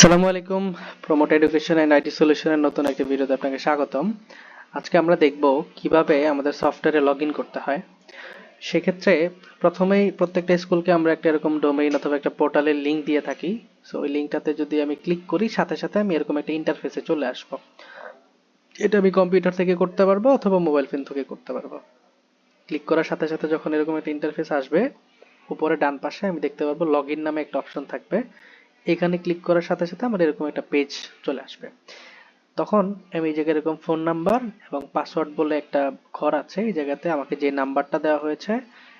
আসসালামু আলাইকুম। Promote education and IT সলিউশনের নতুন একটা ভিডিওতে আপনাকে স্বাগতম। আজকে আমরা দেখব কিভাবে আমাদের সফটওয়্যারে লগইন করতে হয়। সেক্ষেত্রে প্রথমেই প্রত্যেকটা স্কুলকে আমরা একটা এরকম ডোমেইন অথবা একটা পোর্টালের লিংক দিয়ে থাকি। সো ওই লিংকটাতে যদি আমি ক্লিক করি, সাথে সাথে আমি এরকম একটা ইন্টারফেসে চলে আসবো। এটা আমি কম্পিউটার থেকে করতে পারবো অথবা মোবাইল ফোন থেকে করতে পারবো। ক্লিক করার সাথে সাথে যখন এরকম একটা ইন্টারফেস আসবে, উপরে ডান পাশে আমি দেখতে পারবো লগইন নামে একটা অপশন থাকবে। এখানে ক্লিক করার সাথে সাথে আমার এরকম একটা পেজ চলে আসবে। তখন আমি এই জায়গায় এরকম ফোন নাম্বার এবং পাসওয়ার্ড বলে একটা ঘর আছে, এই জায়গাতে আমাকে যে নাম্বারটা দেওয়া হয়েছে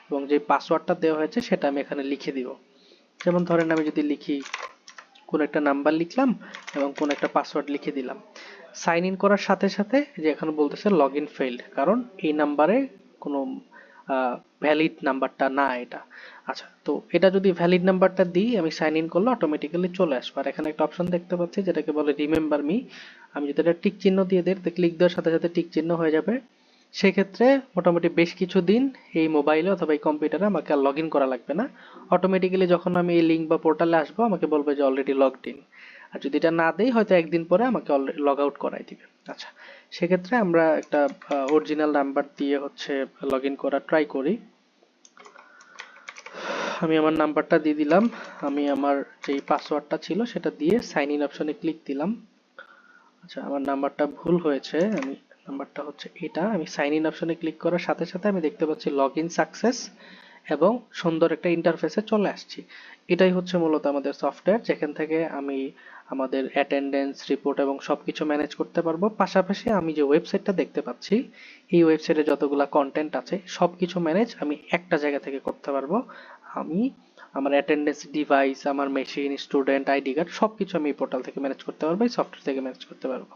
এবং যে পাসওয়ার্ডটা দেওয়া হয়েছে সেটা আমি এখানে লিখে দিব। যেমন ধরেন আমি যদি লিখি, কোন একটা নাম্বার লিখলাম এবং কোন একটা পাসওয়ার্ড লিখে দিলাম। সাইন ইন করার সাথে সাথে যে এখানে বলতেছে লগ ইন ফেইল্ড, কারণ এই নাম্বারে কোনো ভ্যালিড নাম্বারটা না এটা। আচ্ছা, তো এটা যদি ভ্যালিড নাম্বারটা দিই, আমি সাইন ইন করলে অটোমেটিক্যালি চলে আসবে। আর এখানে একটা অপশন দেখতে পাচ্ছি যেটাকে বলে রিমেম্বার মি। আমি যদি এটা টিক চিহ্ন দিয়ে দিই, ক্লিক দেওয়ার সাথে সাথে টিক চিহ্ন হয়ে যাবে। সেক্ষেত্রে মোটামুটি বেশ কিছুদিন এই মোবাইলে অথবা এই কম্পিউটারে আমাকে আর লগ ইন করা লাগবে না। অটোমেটিক্যালি যখন আমি এই লিঙ্ক বা পোর্টালে আসবো, আমাকে বলবে যে অলরেডি লগড ইন। আর যদি এটা না দেই, হয়তো একদিন পরে আমাকে লগ আউট করাই দিবে। আচ্ছা, সেক্ষেত্রে আমরা একটা অরিজিনাল নাম্বার দিয়ে হচ্ছে লগ ইন করা ট্রাই করি। আমি আমার নাম্বারটা দিয়ে দিলাম। আমি আমার যেই পাসওয়ার্ডটা ছিল সেটা দিয়ে সাইন ইন অপশনে ক্লিক দিলাম। আচ্ছা, আমার নাম্বারটা ভুল হয়েছে। আমি নাম্বারটা হচ্ছে এটা। আমি সাইন ইন অপশনে ক্লিক করার সাথে সাথে আমি দেখতে পাচ্ছি লগ ইন সাকসেস এবং সুন্দর একটা ইন্টারফেসে চলে আসছি। এটাই হচ্ছে মূলত আমাদের সফটওয়্যার, যেখান থেকে আমি আমাদের অ্যাটেন্ডেন্স রিপোর্ট এবং সবকিছু ম্যানেজ করতে পারবো। পাশাপাশি আমি যে ওয়েবসাইটটা দেখতে পাচ্ছি, এই ওয়েবসাইটে যতগুলা কন্টেন্ট আছে সবকিছু ম্যানেজ আমি একটা জায়গা থেকে করতে পারবো। আমি আমার অ্যাটেন্ডেন্স ডিভাইস, আমার মেশিন, স্টুডেন্ট, আইডি কার্ড সবকিছু আমি এই পোর্টাল থেকে ম্যানেজ করতে পারবো, এই সফটওয়্যার থেকে ম্যানেজ করতে পারবো।